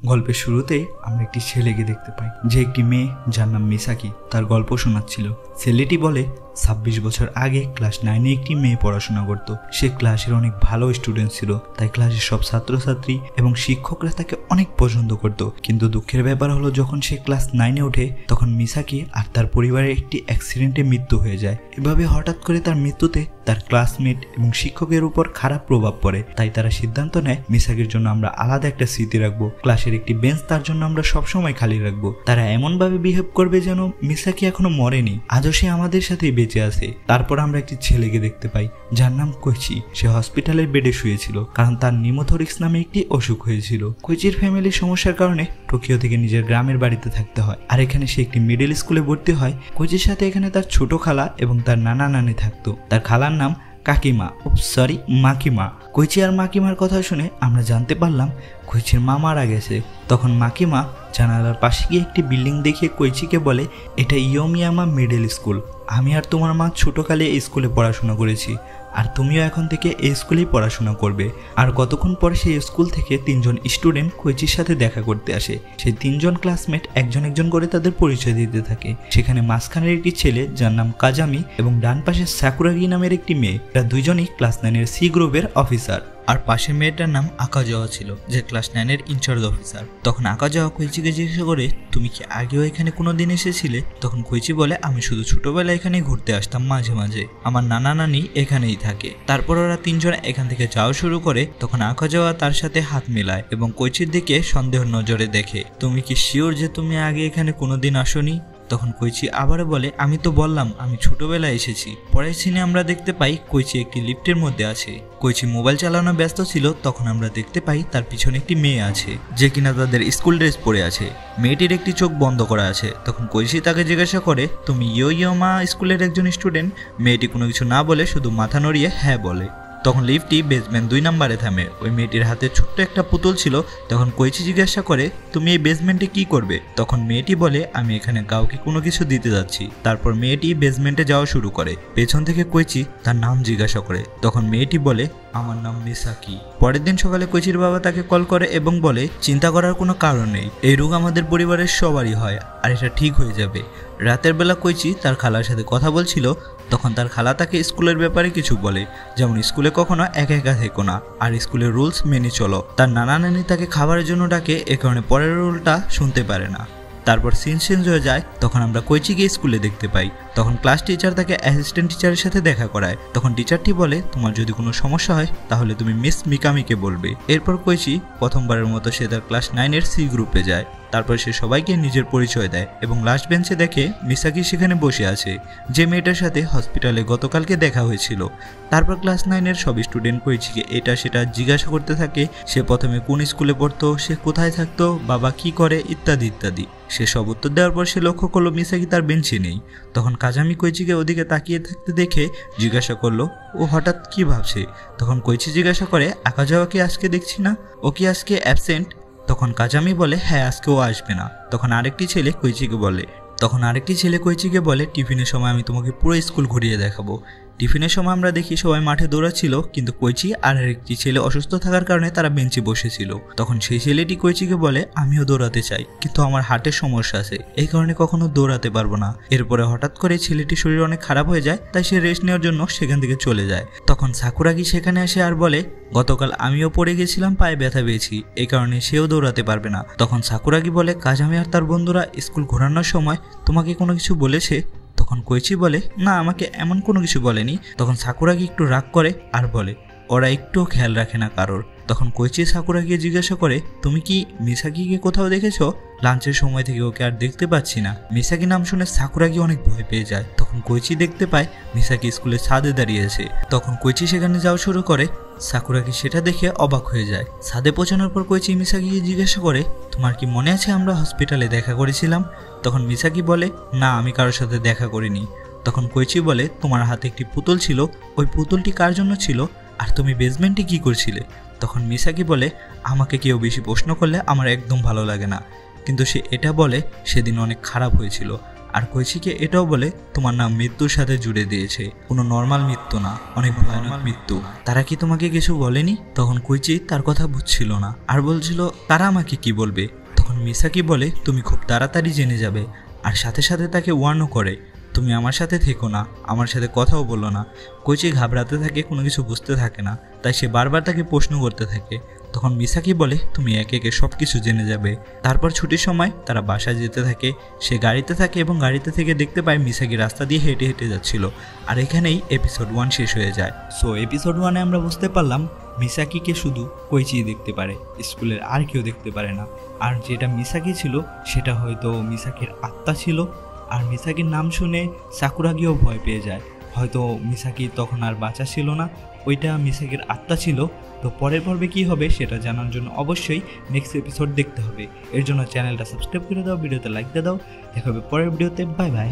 গল্পের শুরুতেই আমরা একটি ছেলেকে দেখতে পাই যে একটি মেয়ে যার নাম মিসাকি তার গল্প শোনাচ্ছিল। ছেলেটি বলে 26 বছর আগে ক্লাস 9-এ একটি মেয়ে পড়াশোনা করত। সে ক্লাসের অনেক ভালো স্টুডেন্ট ছিল, তাই ক্লাসের সব ছাত্রছাত্রী এবং শিক্ষকরা তাকে অনেক পছন্দ করত। কিন্তু দুঃখের ব্যাপার হলো যখন সে ক্লাস 9-এ ওঠে তখন মিসাকি আর তার পরিবারের একটি অ্যাক্সিডেন্টে মৃত্যু হয়ে যায়। এভাবে হঠাৎ করে তার মৃত্যুতে তার ক্লাসমেট এবং শিক্ষকের উপর খারাপ প্রভাব পড়ে। তাই তারা সিদ্ধান্ত নেয় মিসাকির জন্য আমরা আলাদা একটা স্মৃতি রাখবো, ক্লাসের একটি বেঞ্চ তার জন্য আমরা সবসময় খালি রাখবো। তারা এমন ভাবে বিহেভ করবে যেন মিসাকি এখনো মরেনি, আজও সে আমাদের সাথেই বেঁচে আছে। তারপর আমরা একটি ছেলেকে দেখতে পাই যার নাম কোইচি। সে হসপিটালের বেডে শুয়েছিল কারণ তার নিমোথোরিক্স নামে একটি অসুখ হয়েছিল। কোইচির ফ্যামিলির সমস্যার কারণে টোকিও থেকে নিজের গ্রামের বাড়িতে থাকতে হয়, আর এখানে সে একটি মিডল স্কুলে ভর্তি হয়। কোইচির সাথে এখানে তার ছোট খালা এবং তার নানা নানি থাকতো। তার খালার নাম কাকিমা, মাকিমা। কোইচি আর মাকিমার কথা শুনে আমরা জানতে পারলাম কোইচির মা মারা গেছে। তখন মাকিমা জানালার পাশে গিয়ে একটি বিল্ডিং দেখিয়ে কোইচিকে বলে, এটা ইয়োমিয়ামা মিডল স্কুল। আমি আর তোমার মা ছোটকালে এই স্কুলে পড়াশোনা করেছি, আর তুমিও এখন থেকে এই স্কুলেই পড়াশোনা করবে। আর কতক্ষণ পরে সেই স্কুল থেকে 3জন স্টুডেন্ট কোইচির সাথে দেখা করতে আসে। সেই 3জন ক্লাসমেট একজন একজন করে তাদের পরিচয় দিতে থাকে। সেখানে মাঝখানের একটি ছেলে যার নাম কাজামি এবং ডান পাশে সাকুরাগি নামের একটি মেয়ে, এরা দুইজনই ক্লাস 9-এর সি গ্রুপের অফিসার। আর পাশের মেয়েটার নাম আকাজাওয়া ছিল, যে ক্লাস 9-এর ইনচার্জ অফিসার। তখন আকাজাওয়া কোইচিকে জিজ্ঞাসা করে, তুমি কি আগেও এখানে কোনো দিন এসেছিলে? তখন কোইচি বলে, আমি শুধু ছোটবেলায় এখানে ঘুরতে আসতাম মাঝে মাঝে, আমার নানা নানি এখানেই থাকে। তারপর ওরা 3জন এখান থেকে যাওয়া শুরু করে। তখন আকাজাওয়া তার সাথে হাত মেলায় এবং কোইচির দিকে সন্দেহ নজরে দেখে, তুমি কি শিওর যে তুমি আগে এখানে কোনোদিন আসোনি? তখন কোইচি আবারও বলে, আমি তো বললাম আমি ছোটবেলায় এসেছি। পরের সিনে আমরা দেখতে পাই কোইচি একটি লিফটের মধ্যে আছে। কোইচি মোবাইল চালানো ব্যস্ত ছিল। তখন আমরা দেখতে পাই তার পিছনে একটি মেয়ে আছে যে কিনা তাদের স্কুল ড্রেস পরে আছে। মেয়েটির একটি চোখ বন্ধ করা আছে। তখন কোইচি তাকে জিজ্ঞাসা করে, তুমি ইয়োমা স্কুলের একজন স্টুডেন্ট? মেয়েটি কোনো কিছু না বলে শুধু মাথা নড়িয়ে হ্যাঁ বলে। তখন লিফটটি বেসমেন্ট 2 নম্বরে থামে। ওই মেয়েটির হাতে ছোট্ট একটা পুতুল ছিল। তখন কোইচি জিজ্ঞাসা করে, তুমি এই বেসমেন্টে কি করবে? তখন মেয়েটি বলে, আমি এখানে কাউকে কোনো কিছু দিতে যাচ্ছি। তারপর মেয়েটি বেসমেন্টে যাওয়া শুরু করে। পেছন থেকে কোইচি তার নাম জিজ্ঞাসা করে। তখন মেয়েটি বলে, আমার নাম মিসাকি। পরের দিন সকালে কোইচির বাবা তাকে কল করে এবং বলে, চিন্তা করার কোনো কারণ নেই, এই রোগ আমাদের পরিবারের সবারই হয় আর এটা ঠিক হয়ে যাবে। রাতের বেলা কোইচি তার খালার সাথে কথা বলছিল। তখন তার খালা তাকে স্কুলের ব্যাপারে কিছু বলে, যেমন স্কুলে কখনো একা একা থেকো না আর স্কুলের রুলস মেনে চলো। তার নানা নানি তাকে খাবারের জন্য ডাকে, এ কারণে পরের রুলটা শুনতে পারে না। তারপর সিন চেঞ্জ হয়ে যায়। তখন আমরা কোইচিকে স্কুলে দেখতে পাই। তখন ক্লাস টিচার তাকে অ্যাসিস্ট্যান্ট টিচারের সাথে দেখা করায়। তখন টিচারটি বলে, তোমার যদি কোনো সমস্যা হয় তাহলে তুমি মিস মিকামিকে বলবে। এরপর কোইচি প্রথমবারের মতো সে তার ক্লাস 9-এর সি গ্রুপে যায়। তারপর সে সবাইকে নিজের পরিচয় দেয় এবং লাস্ট বেঞ্চে দেখে মিসাকি সেখানে বসে আছে, যে মেয়েটার সাথে হসপিটালে গতকালকে দেখা হয়েছিল। তারপর ক্লাস 9-এর সব স্টুডেন্ট কোইচিকে এটা সেটা জিজ্ঞাসা করতে থাকে। সে প্রথমে কোন স্কুলে পড়তো, সে কোথায় থাকতো, বাবা কি করে, ইত্যাদি ইত্যাদি। সে সব উত্তর দেওয়ার পর সে লক্ষ্য করলো মিসাকি তার বেঞ্চে নেই। তখন কাজামি কোইচিকে ওদিকে তাকিয়ে থাকতে দেখে জিজ্ঞাসা করলো, ও হঠাৎ কি ভাবছে? তখন কোইচি জিজ্ঞাসা করে, আকাজাওয়াকে আজকে দেখছি না, ও কি আজকে অ্যাবসেন্ট? তখন কাজামি বলে, হ্যাঁ আজকে ও আসবে না। তখন আরেকটি ছেলে কোইচিকে বলে, টিফিনের সময় আমি তোমাকে পুরো স্কুল ঘুরিয়ে দেখাবো। টিফিনের সময় আমরা দেখি সবাই মাঠে দৌড়াচ্ছিল, কিন্তু কোইচি আর আরেকটি ছেলে অসুস্থ থাকার কারণে তারা বেঞ্চে বসেছিল। তখন সেই ছেলেটি কোইচিকে বলে, আমিও দৌড়াতে চাই, কিন্তু আমার হার্টের সমস্যা আছে, এই কারণে কখনো দৌড়াতে পারবো না। এরপরে হঠাৎ করে ছেলেটির শরীর অনেক খারাপ হয়ে যায়, তাই সে রেস্ট নেওয়ার জন্য সেখান থেকে চলে যায়। তখন সাকুরাগি সেখানে আসে আর বলে, গতকাল আমিও পড়ে গেছিলাম, পায়ে ব্যথা পেয়েছি, এই কারণে সেও দৌড়াতে পারবে না। তখন সাকুরাগি বলে, কাজামি আর তার বন্ধুরা স্কুল ঘোরানোর সময় তোমাকে কোনো কিছু বলেছে? তখন কোইচি বলে, না আমাকে এমন কোনো কিছু বলেনি। তখন সাকুরাগি একটু রাগ করে আর বলে, ওরা একটুও খেয়াল রাখে না কারোর। তখন কোইচি সাকুরাগিকে জিজ্ঞাসা করে, তুমি কি মিসাকিকে কোথাও দেখেছো? লাঞ্চের সময় থেকে ওকে আর দেখতে পাচ্ছি না। মিসাকি নাম শুনে সাকুরাগি অনেক ভয় পেয়ে যায়। তখন কোইচি দেখতে পায় মিসাকি স্কুলের ছাদে দাঁড়িয়েছে। তখন কোইচি সেখানে যাওয়া শুরু করে। সাকুরাগি সেটা দেখে অবাক হয়ে যায়। ছাদে পৌঁছানোর পর কোইচি মিসাকিকে জিজ্ঞাসা করে, তোমার কি মনে আছে আমরা হসপিটালে দেখা করেছিলাম? তখন মিসাকি বলে, না আমি কারোর সাথে দেখা করিনি। তখন কোইচি বলে, তোমার হাতে একটি পুতুল ছিল, ওই পুতুলটি কার জন্য ছিল আর তুমি বেসমেন্টে কি করছিলে? তখন মিসাকি বলে, আমাকে কেউ বেশি প্রশ্ন করলে আমার একদম ভালো লাগে না, কিন্তু সে এটা বলে সেদিন অনেক খারাপ হয়েছিল আর কৈচিকে এটাও বলে তোমার নাম মৃত্যুর সাথে জুড়ে দিয়েছে, কোনো নর্মাল মৃত্যু না, অনেক ভয়ানক মৃত্যু। তারা কি তোমাকে কিছু বলেনি? তখন কৈচি তার কথা বুঝছিল না আর বলছিল তারা আমাকে কি বলবে। তখন মিসাকি বলে তুমি খুব তাড়াতাড়ি জেনে যাবে, আর সাথে সাথে তাকে ওয়ার্নও করে তুমি আমার সাথে থেকো না, আমার সাথে কথাও বলো না। কৈচি ঘাবড়াতে থাকে, কোনো কিছু বুঝতে থাকে না, তাই সে বারবার তাকে প্রশ্ন করতে থাকে। তখন মিসাকি বলে তুমি একে একে সব কিছু জেনে যাবে। তারপর ছুটির সময় তারা বাসায় যেতে থাকে, সে গাড়িতে থাকে এবং গাড়িতে থেকে দেখতে পায় মিসাকি রাস্তা দিয়ে হেঁটে হেঁটে যাচ্ছিল। আর এখানেই এপিসোড 1 শেষ হয়ে যায়। সো এপিসোড 1-এ আমরা বুঝতে পারলাম মিসাকিকে শুধু কৈচি দেখতে পারে, স্কুলের আর কেউ দেখতে পারে না। আর যেটা মিসাকি ছিল সেটা হয়তো মিসাকির আত্মা ছিল। আর মিসাকির নাম শুনে সাকুরাগিও ভয় পেয়ে যায়, হয়তো মিসাকি তখন আর বাঁচা ছিল না, ওইটা মিসাকির আত্মা ছিল। তো পরের পর্বে কী হবে সেটা জানার জন্য অবশ্যই নেক্সট এপিসোড দেখতে হবে। এর জন্য চ্যানেলটা সাবস্ক্রাইব করে দাও, ভিডিওতে লাইক দিয়ে দাও। দেখা হবে পরের ভিডিওতে। Bye bye.